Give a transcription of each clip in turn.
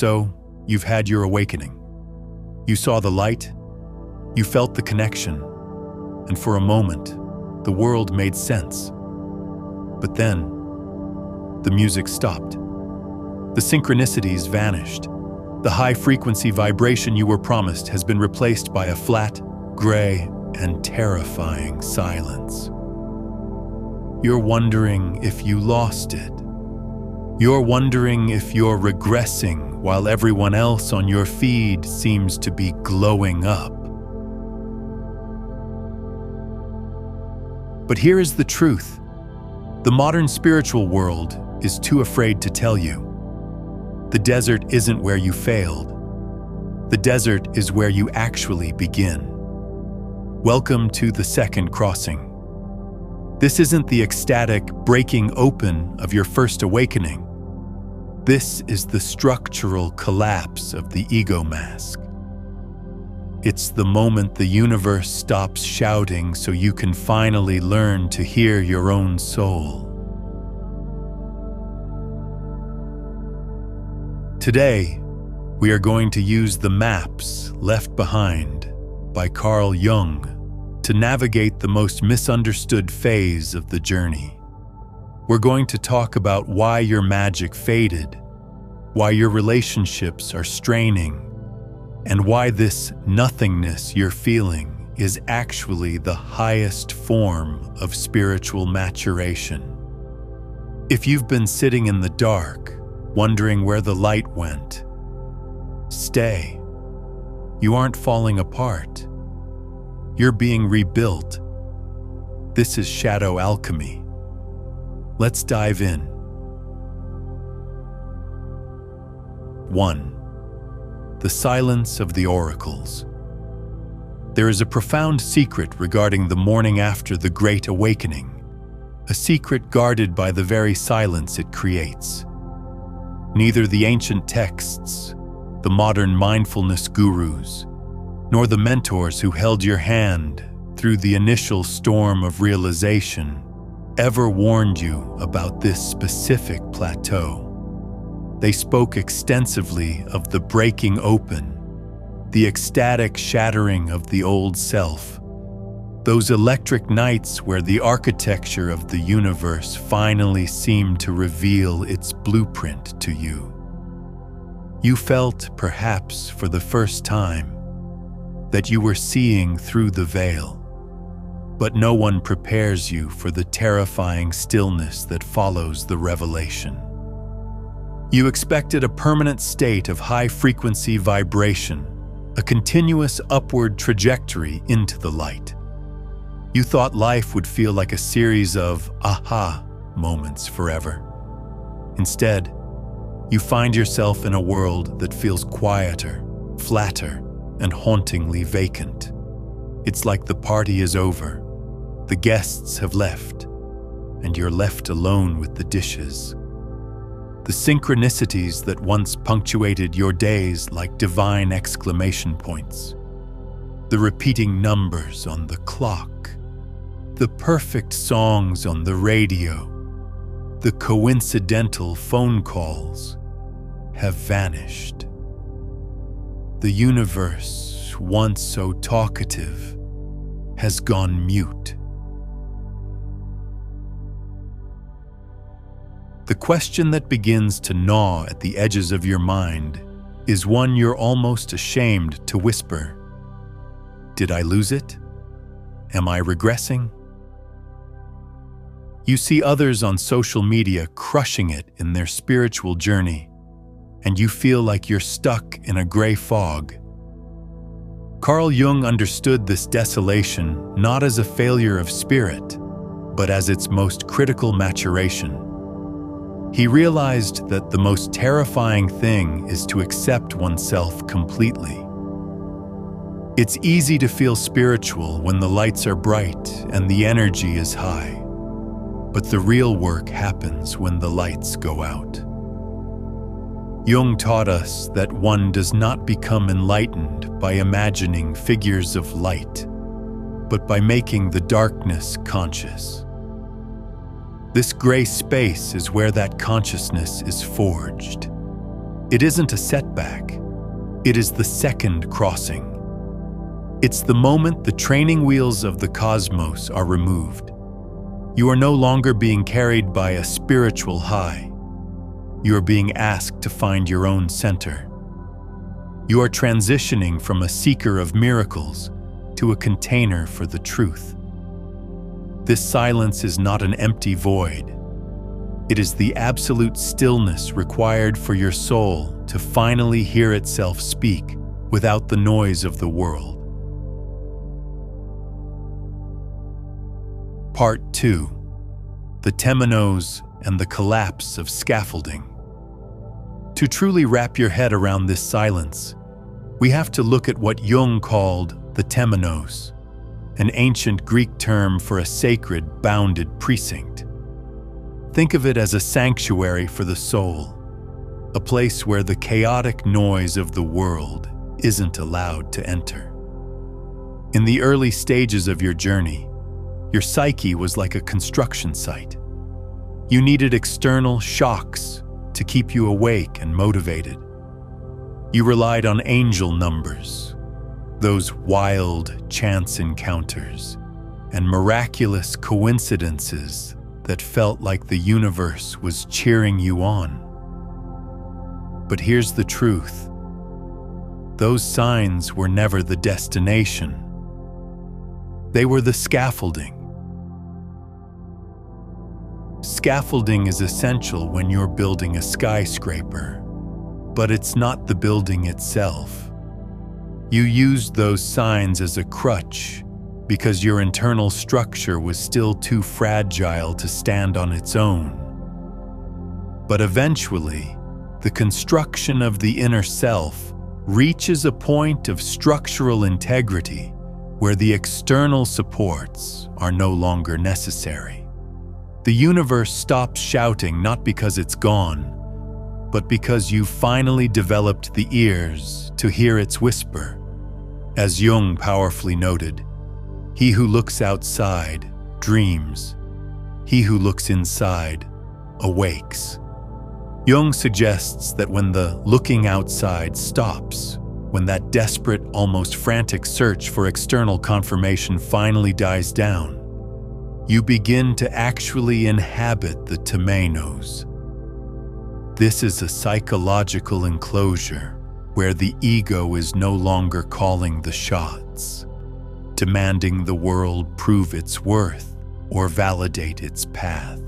So, you've had your awakening. You saw the light, you felt the connection, and for a moment, the world made sense. But then, the music stopped. The synchronicities vanished. The high-frequency vibration you were promised has been replaced by a flat, gray, and terrifying silence. You're wondering if you lost it. You're wondering if you're regressing while everyone else on your feed seems to be glowing up. But here is the truth. The modern spiritual world is too afraid to tell you. The desert isn't where you failed. The desert is where you actually begin. Welcome to the second crossing. This isn't the ecstatic breaking open of your first awakening. This is the structural collapse of the ego mask. It's the moment the universe stops shouting so you can finally learn to hear your own soul. Today, we are going to use the maps left behind by Carl Jung to navigate the most misunderstood phase of the journey. We're going to talk about why your magic faded, why your relationships are straining, and why this nothingness you're feeling is actually the highest form of spiritual maturation. If you've been sitting in the dark, wondering where the light went, stay. You aren't falling apart. You're being rebuilt. This is shadow alchemy. Let's dive in. 1. The silence of the oracles. There is a profound secret regarding the morning after the Great Awakening, a secret guarded by the very silence it creates. Neither the ancient texts, the modern mindfulness gurus, nor the mentors who held your hand through the initial storm of realization ever warned you about this specific plateau. They spoke extensively of the breaking open, the ecstatic shattering of the old self, those electric nights where the architecture of the universe finally seemed to reveal its blueprint to you. You felt, perhaps for the first time, that you were seeing through the veil, but no one prepares you for the terrifying stillness that follows the revelation. You expected a permanent state of high-frequency vibration, a continuous upward trajectory into the light. You thought life would feel like a series of aha moments forever. Instead, you find yourself in a world that feels quieter, flatter, and hauntingly vacant. It's like the party is over, the guests have left, and you're left alone with the dishes. The synchronicities that once punctuated your days like divine exclamation points, the repeating numbers on the clock, the perfect songs on the radio, the coincidental phone calls have vanished. The universe, once so talkative, has gone mute. The question that begins to gnaw at the edges of your mind is one you're almost ashamed to whisper. Did I lose it? Am I regressing? You see others on social media crushing it in their spiritual journey, and you feel like you're stuck in a gray fog. Carl Jung understood this desolation not as a failure of spirit, but as its most critical maturation. He realized that the most terrifying thing is to accept oneself completely. It's easy to feel spiritual when the lights are bright and the energy is high, but the real work happens when the lights go out. Jung taught us that one does not become enlightened by imagining figures of light, but by making the darkness conscious. This gray space is where that consciousness is forged. It isn't a setback. It is the second crossing. It's the moment the training wheels of the cosmos are removed. You are no longer being carried by a spiritual high. You are being asked to find your own center. You are transitioning from a seeker of miracles to a container for the truth. This silence is not an empty void. It is the absolute stillness required for your soul to finally hear itself speak without the noise of the world. Part 2. The temenos and the collapse of scaffolding. To truly wrap your head around this silence, we have to look at what Jung called the temenos, an ancient Greek term for a sacred, bounded precinct. Think of it as a sanctuary for the soul, a place where the chaotic noise of the world isn't allowed to enter. In the early stages of your journey, your psyche was like a construction site. You needed external shocks to keep you awake and motivated. You relied on angel numbers, those wild chance encounters, and miraculous coincidences that felt like the universe was cheering you on. But here's the truth. Those signs were never the destination. They were the scaffolding. Scaffolding is essential when you're building a skyscraper, but it's not the building itself. You used those signs as a crutch because your internal structure was still too fragile to stand on its own. But eventually, the construction of the inner self reaches a point of structural integrity where the external supports are no longer necessary. The universe stops shouting not because it's gone, but because you finally developed the ears to hear its whisper. As Jung powerfully noted, he who looks outside dreams. He who looks inside awakes. Jung suggests that when the looking outside stops, when that desperate, almost frantic search for external confirmation finally dies down, you begin to actually inhabit the temenos. This is a psychological enclosure where the ego is no longer calling the shots, demanding the world prove its worth or validate its path.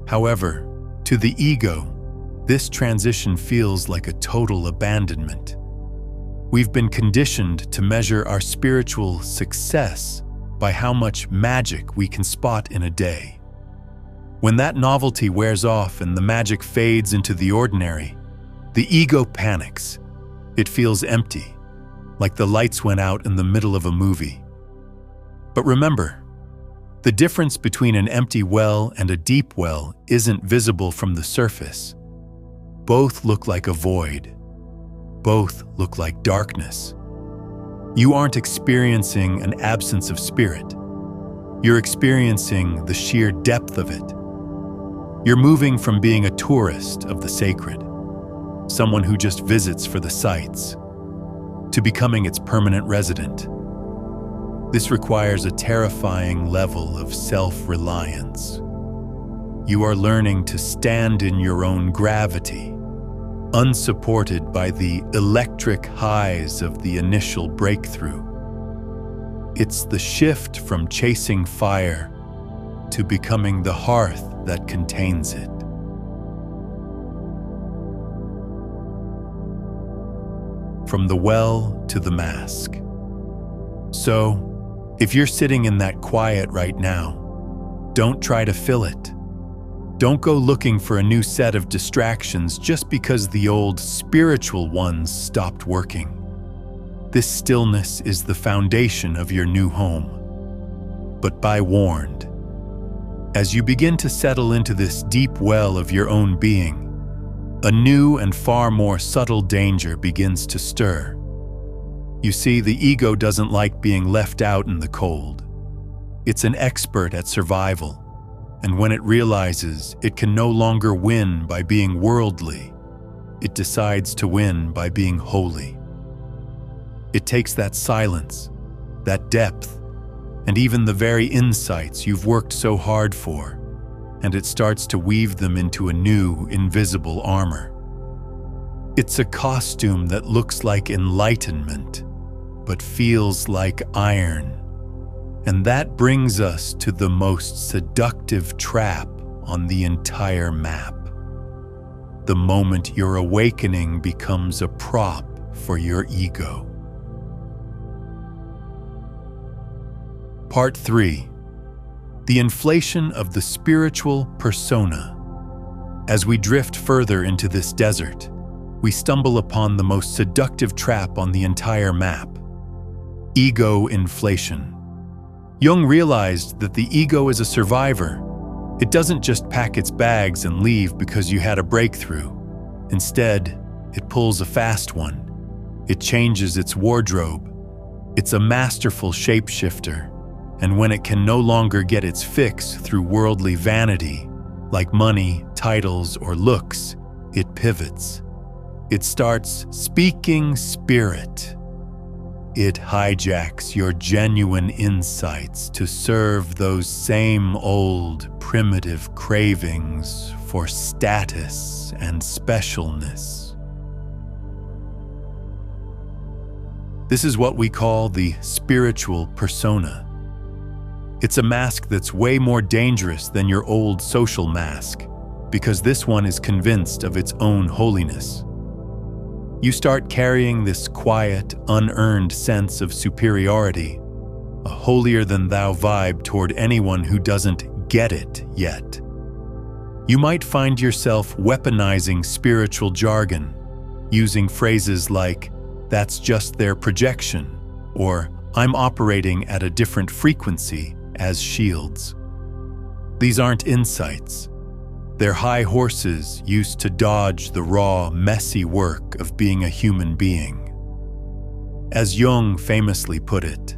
However, to the ego, this transition feels like a total abandonment. We've been conditioned to measure our spiritual success by how much magic we can spot in a day. When that novelty wears off and the magic fades into the ordinary, the ego panics. It feels empty, like the lights went out in the middle of a movie. But remember, the difference between an empty well and a deep well isn't visible from the surface. Both look like a void. Both look like darkness. You aren't experiencing an absence of spirit. You're experiencing the sheer depth of it. You're moving from being a tourist of the sacred, someone who just visits for the sights, to becoming its permanent resident. This requires a terrifying level of self-reliance. You are learning to stand in your own gravity, unsupported by the electric highs of the initial breakthrough. It's the shift from chasing fire to becoming the hearth that contains it. From the well to the mask. So, if you're sitting in that quiet right now, don't try to fill it. Don't go looking for a new set of distractions just because the old spiritual ones stopped working. This stillness is the foundation of your new home. But be warned, as you begin to settle into this deep well of your own being, a new and far more subtle danger begins to stir. You see, the ego doesn't like being left out in the cold. It's an expert at survival, And when it realizes it can no longer win by being worldly, it decides to win by being holy. It takes that silence, that depth, and even the very insights you've worked so hard for, and it starts to weave them into a new, invisible armor. It's a costume that looks like enlightenment, but feels like iron. And that brings us to the most seductive trap on the entire map. The moment your awakening becomes a prop for your ego. Part 3. The inflation of the spiritual persona. As we drift further into this desert, we stumble upon the most seductive trap on the entire map: ego inflation. Jung realized that the ego is a survivor. It doesn't just pack its bags and leave because you had a breakthrough. Instead, it pulls a fast one. It changes its wardrobe. It's a masterful shapeshifter. And when it can no longer get its fix through worldly vanity, like money, titles, or looks, it pivots. It starts speaking spirit. It hijacks your genuine insights to serve those same old primitive cravings for status and specialness. This is what we call the spiritual persona. It's a mask that's way more dangerous than your old social mask, because this one is convinced of its own holiness. You start carrying this quiet, unearned sense of superiority, a holier-than-thou vibe toward anyone who doesn't get it yet. You might find yourself weaponizing spiritual jargon, using phrases like, "That's just their projection," or "I'm operating at a different frequency," as shields. These aren't insights. They're high horses used to dodge the raw, messy work of being a human being. As Jung famously put it,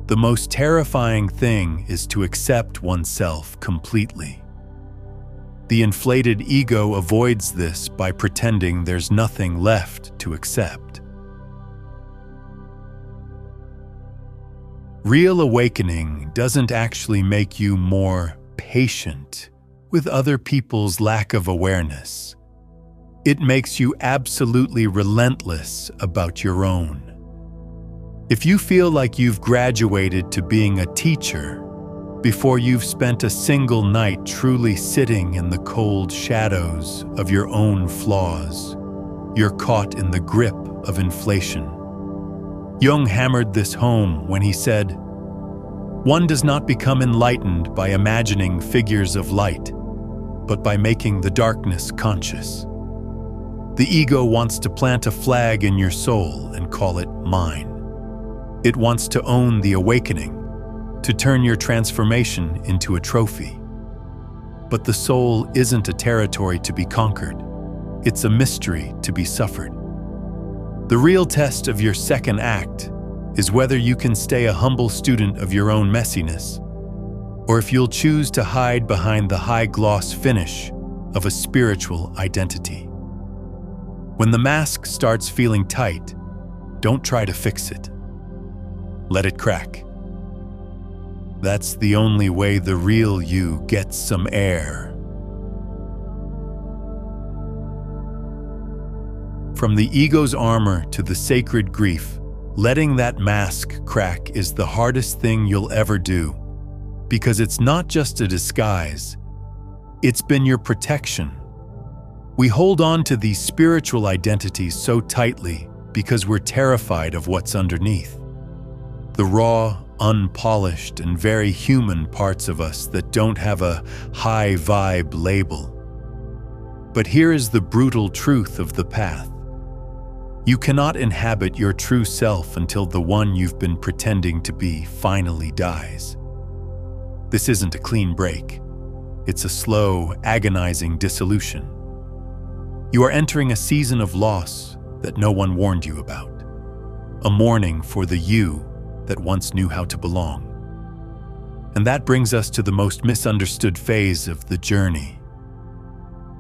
the most terrifying thing is to accept oneself completely. The inflated ego avoids this by pretending there's nothing left to accept. Real awakening doesn't actually make you more patient with other people's lack of awareness. It makes you absolutely relentless about your own. If you feel like you've graduated to being a teacher before you've spent a single night truly sitting in the cold shadows of your own flaws, you're caught in the grip of inflation. Jung hammered this home when he said, "One does not become enlightened by imagining figures of light, but by making the darkness conscious." The ego wants to plant a flag in your soul and call it mine. It wants to own the awakening, to turn your transformation into a trophy. But the soul isn't a territory to be conquered. It's a mystery to be suffered. The real test of your second act is whether you can stay a humble student of your own messiness, or if you'll choose to hide behind the high-gloss finish of a spiritual identity. When the mask starts feeling tight, don't try to fix it. Let it crack. That's the only way the real you gets some air. From the ego's armor to the sacred grief, letting that mask crack is the hardest thing you'll ever do, because it's not just a disguise, it's been your protection. We hold on to these spiritual identities so tightly because we're terrified of what's underneath. The raw, unpolished, and very human parts of us that don't have a high vibe label. But here is the brutal truth of the path. You cannot inhabit your true self until the one you've been pretending to be finally dies. This isn't a clean break. It's a slow, agonizing dissolution. You are entering a season of loss that no one warned you about. A mourning for the you that once knew how to belong. And that brings us to the most misunderstood phase of the journey,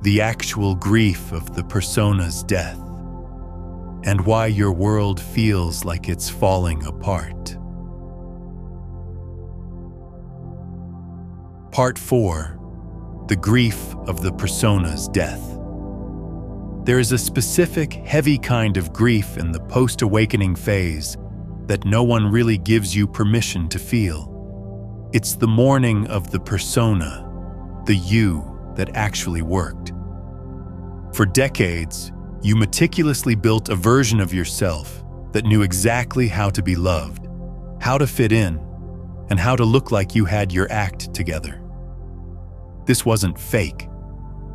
the actual grief of the persona's death, and why your world feels like it's falling apart. Part 4. The grief of the persona's death. There is a specific, heavy kind of grief in the post-awakening phase that no one really gives you permission to feel. It's the mourning of the persona, the you that actually worked. For decades, you meticulously built a version of yourself that knew exactly how to be loved, how to fit in, and how to look like you had your act together. This wasn't fake.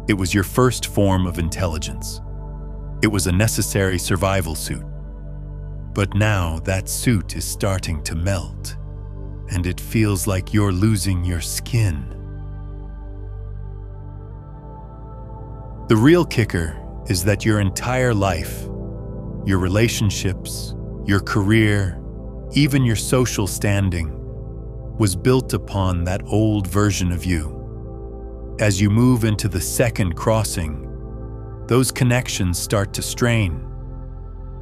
It was your first form of intelligence. It was a necessary survival suit. But now that suit is starting to melt, and it feels like you're losing your skin. The real kicker is that your entire life, your relationships, your career, even your social standing, was built upon that old version of you. As you move into the second crossing, those connections start to strain.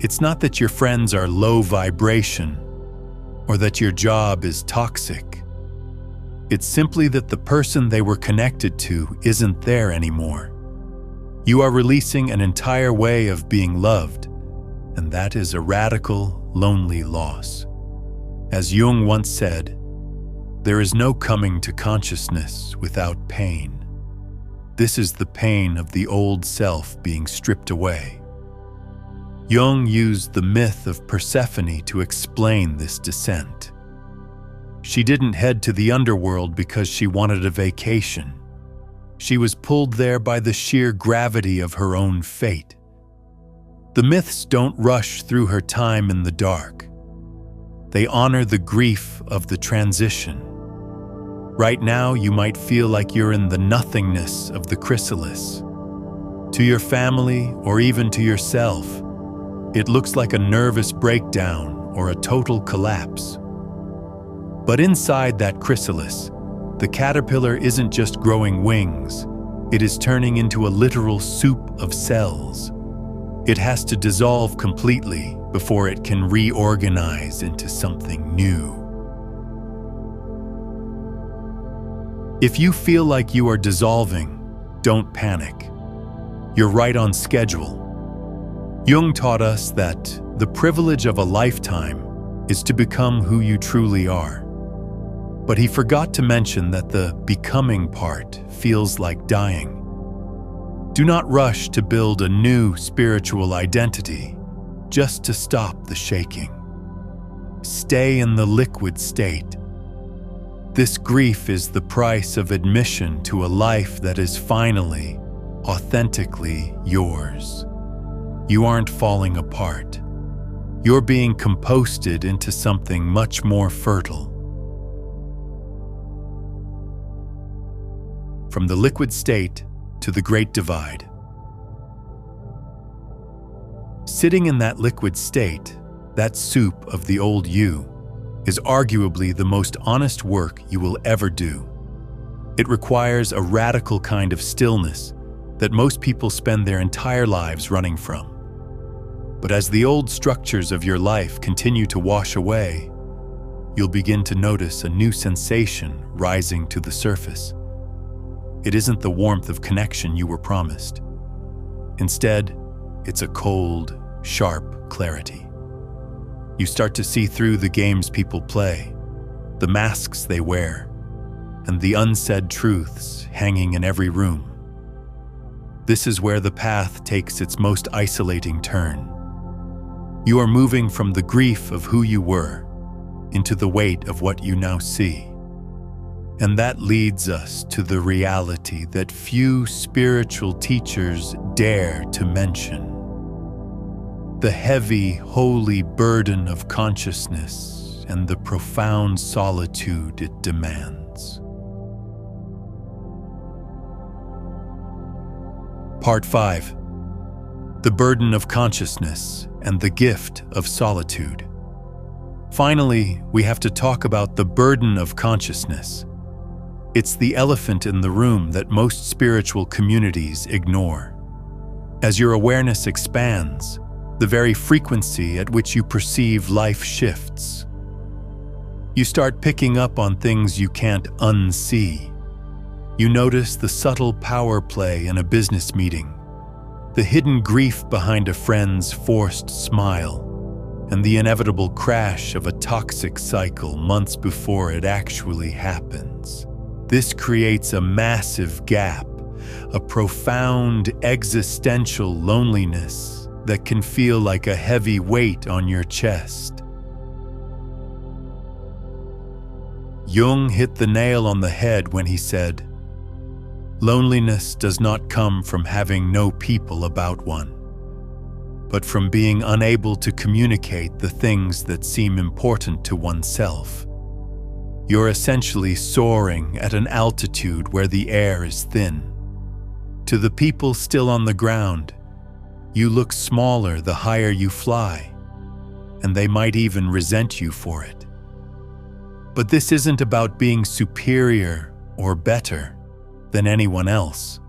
It's not that your friends are low vibration or that your job is toxic. It's simply that the person they were connected to isn't there anymore. You are releasing an entire way of being loved, and that is a radical, lonely loss. As Jung once said, there is no coming to consciousness without pain. This is the pain of the old self being stripped away. Jung used the myth of Persephone to explain this descent. She didn't head to the underworld because she wanted a vacation. She was pulled there by the sheer gravity of her own fate. The myths don't rush through her time in the dark. They honor the grief of the transition. Right now, you might feel like you're in the nothingness of the chrysalis. To your family, or even to yourself, it looks like a nervous breakdown or a total collapse. But inside that chrysalis, the caterpillar isn't just growing wings, it is turning into a literal soup of cells. It has to dissolve completely before it can reorganize into something new. If you feel like you are dissolving, don't panic. You're right on schedule. Jung taught us that the privilege of a lifetime is to become who you truly are. But he forgot to mention that the becoming part feels like dying. Do not rush to build a new spiritual identity just to stop the shaking. Stay in the liquid state. This grief is the price of admission to a life that is finally, authentically yours. You aren't falling apart. You're being composted into something much more fertile. From the liquid state to the great divide. Sitting in that liquid state, that soup of the old you, is arguably the most honest work you will ever do. It requires a radical kind of stillness that most people spend their entire lives running from. But as the old structures of your life continue to wash away, you'll begin to notice a new sensation rising to the surface. It isn't the warmth of connection you were promised. Instead, it's a cold, sharp clarity. You start to see through the games people play, the masks they wear, and the unsaid truths hanging in every room. This is where the path takes its most isolating turn. You are moving from the grief of who you were into the weight of what you now see. And that leads us to the reality that few spiritual teachers dare to mention. The heavy, holy burden of consciousness and the profound solitude it demands. Part 5. The burden of consciousness and the gift of solitude. Finally, we have to talk about the burden of consciousness It's the elephant in the room that most spiritual communities ignore. As your awareness expands, the very frequency at which you perceive life shifts. You start picking up on things you can't unsee. You notice the subtle power play in a business meeting, the hidden grief behind a friend's forced smile, and the inevitable crash of a toxic cycle months before it actually happens. This creates a massive gap, a profound existential loneliness that can feel like a heavy weight on your chest. Jung hit the nail on the head when he said, "Loneliness does not come from having no people about one, but from being unable to communicate the things that seem important to oneself. You're essentially soaring at an altitude where the air is thin. To the people still on the ground, you look smaller the higher you fly, and they might even resent you for it. But this isn't about being superior or better than anyone else.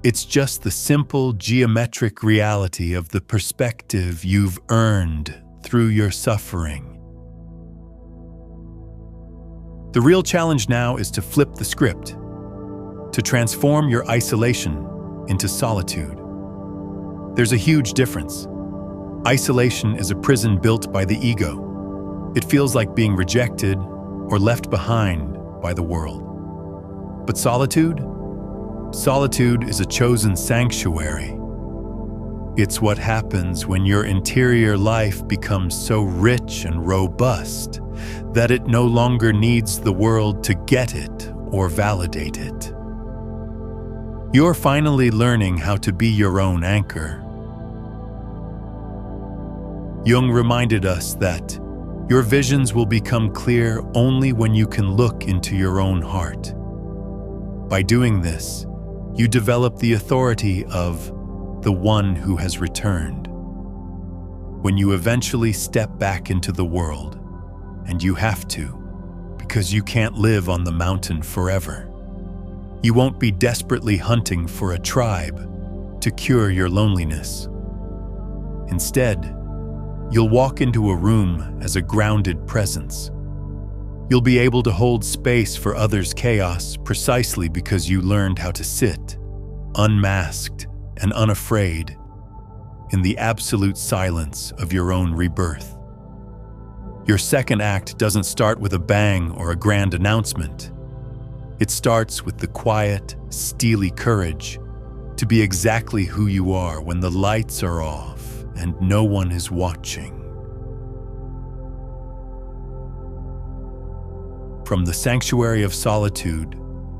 It's just the simple geometric reality of the perspective you've earned through your suffering." The real challenge now is to flip the script, to transform your isolation into solitude. There's a huge difference. Isolation is a prison built by the ego. It feels like being rejected or left behind by the world. But solitude? Solitude is a chosen sanctuary. It's what happens when your interior life becomes so rich and robust that it no longer needs the world to get it or validate it. You're finally learning how to be your own anchor. Jung reminded us that your visions will become clear only when you can look into your own heart. By doing this, you develop the authority of the one who has returned. When you eventually step back into the world, and you have to, because you can't live on the mountain forever, you won't be desperately hunting for a tribe to cure your loneliness. Instead, you'll walk into a room as a grounded presence. You'll be able to hold space for others' chaos precisely because you learned how to sit, unmasked and unafraid, in the absolute silence of your own rebirth. Your second act doesn't start with a bang or a grand announcement. It starts with the quiet, steely courage to be exactly who you are when the lights are off and no one is watching. From the sanctuary of solitude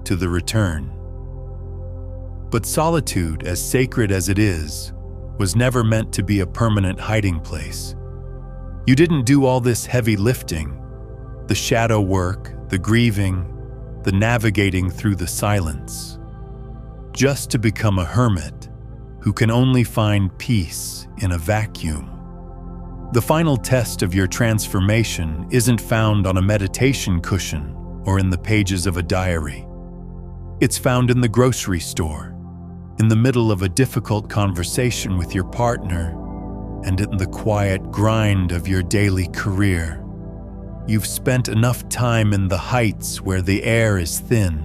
to the return. But solitude, as sacred as it is, was never meant to be a permanent hiding place. You didn't do all this heavy lifting, the shadow work, the grieving, the navigating through the silence, just to become a hermit who can only find peace in a vacuum. The final test of your transformation isn't found on a meditation cushion or in the pages of a diary. It's found in the grocery store, in the middle of a difficult conversation with your partner, and in the quiet grind of your daily career. You've spent enough time in the heights where the air is thin.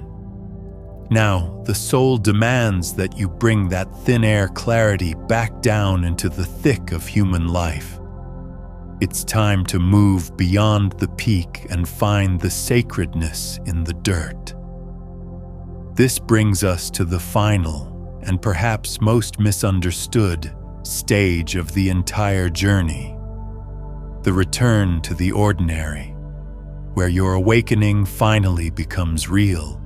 Now, the soul demands that you bring that thin air clarity back down into the thick of human life. It's time to move beyond the peak and find the sacredness in the dirt. This brings us to the final, and perhaps most misunderstood, stage of the entire journey. The return to the ordinary, where your awakening finally becomes real.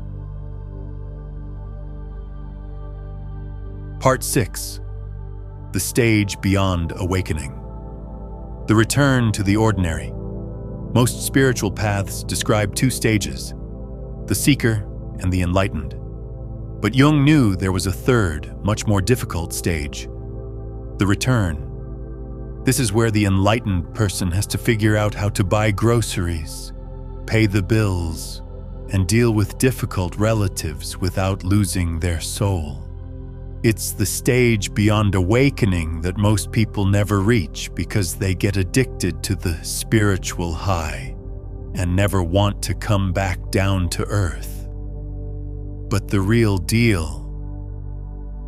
Part 6. The stage beyond awakening. The return to the ordinary. Most spiritual paths describe two stages, the seeker and the enlightened. But Jung knew there was a third, much more difficult stage, the return. This is where the enlightened person has to figure out how to buy groceries, pay the bills, and deal with difficult relatives without losing their soul. It's the stage beyond awakening that most people never reach because they get addicted to the spiritual high and never want to come back down to earth. But the real deal,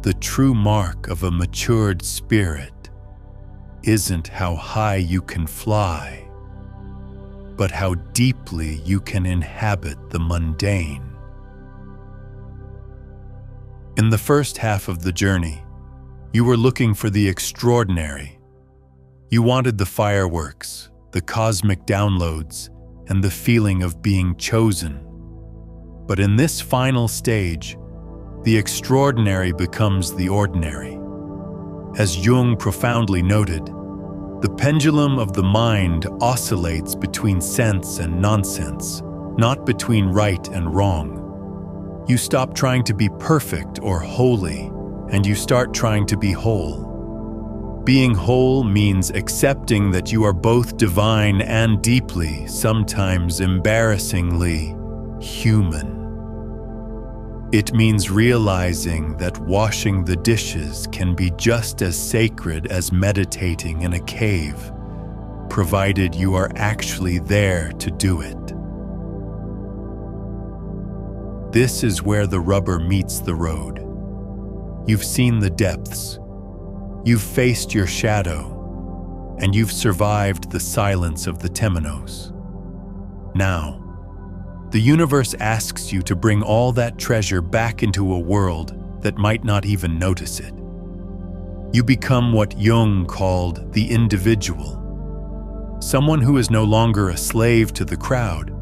the true mark of a matured spirit, isn't how high you can fly, but how deeply you can inhabit the mundane. In the first half of the journey, you were looking for the extraordinary. You wanted the fireworks, the cosmic downloads, and the feeling of being chosen. But in this final stage, the extraordinary becomes the ordinary. As Jung profoundly noted, the pendulum of the mind oscillates between sense and nonsense, not between right and wrong. You stop trying to be perfect or holy, and you start trying to be whole. Being whole means accepting that you are both divine and deeply, sometimes embarrassingly, human. It means realizing that washing the dishes can be just as sacred as meditating in a cave, provided you are actually there to do it. This is where the rubber meets the road. You've seen the depths, you've faced your shadow, and you've survived the silence of the temenos. Now, the universe asks you to bring all that treasure back into a world that might not even notice it. You become what Jung called the individual, someone who is no longer a slave to the crowd,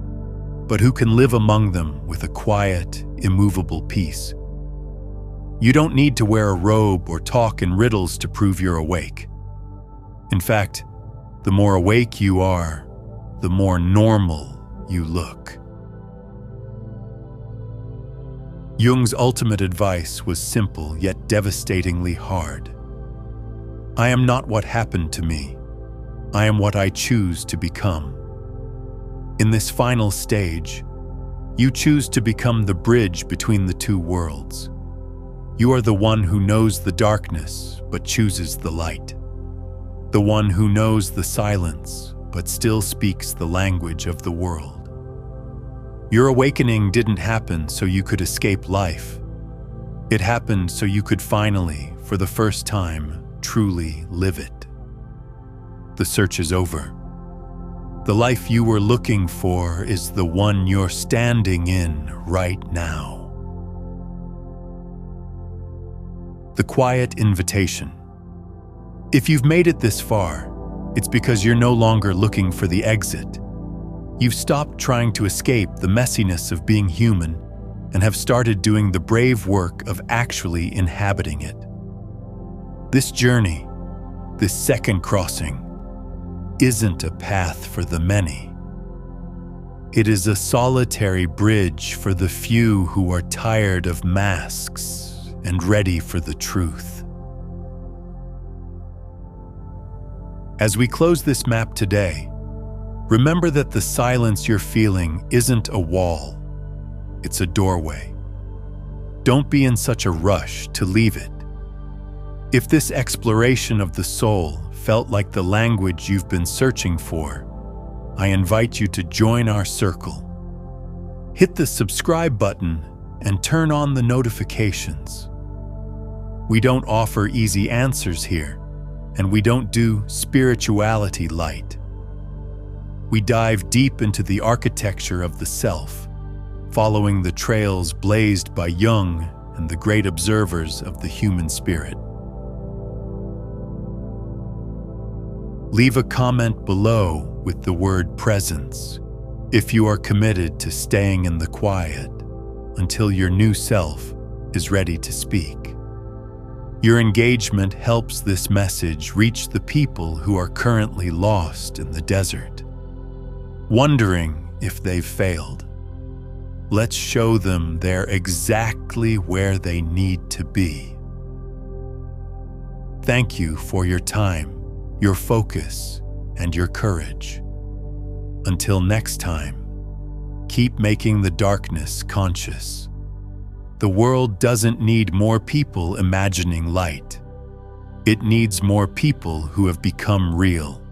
but who can live among them with a quiet, immovable peace. You don't need to wear a robe or talk in riddles to prove you're awake. In fact, the more awake you are, the more normal you look. Jung's ultimate advice was simple yet devastatingly hard. I am not what happened to me. I am what I choose to become. In this final stage, you choose to become the bridge between the two worlds. You are the one who knows the darkness but chooses the light. The one who knows the silence but still speaks the language of the world. Your awakening didn't happen so you could escape life. It happened so you could finally, for the first time, truly live it. The search is over. The life you were looking for is the one you're standing in right now. The quiet invitation. If you've made it this far, it's because you're no longer looking for the exit. You've stopped trying to escape the messiness of being human and have started doing the brave work of actually inhabiting it. This journey, this second crossing, isn't a path for the many. It is a solitary bridge for the few who are tired of masks and ready for the truth. As we close this map today, remember that the silence you're feeling isn't a wall, it's a doorway. Don't be in such a rush to leave it. If this exploration of the soul felt like the language you've been searching for, I invite you to join our circle. Hit the subscribe button and turn on the notifications. We don't offer easy answers here, and we don't do spirituality light. We dive deep into the architecture of the self, following the trails blazed by Jung and the great observers of the human spirit. Leave a comment below with the word presence if you are committed to staying in the quiet until your new self is ready to speak. Your engagement helps this message reach the people who are currently lost in the desert, wondering if they've failed. Let's show them they're exactly where they need to be. Thank you for your time, your focus, and your courage. Until next time, Keep making the darkness conscious. The world doesn't need more people imagining light. It needs more people who have become real.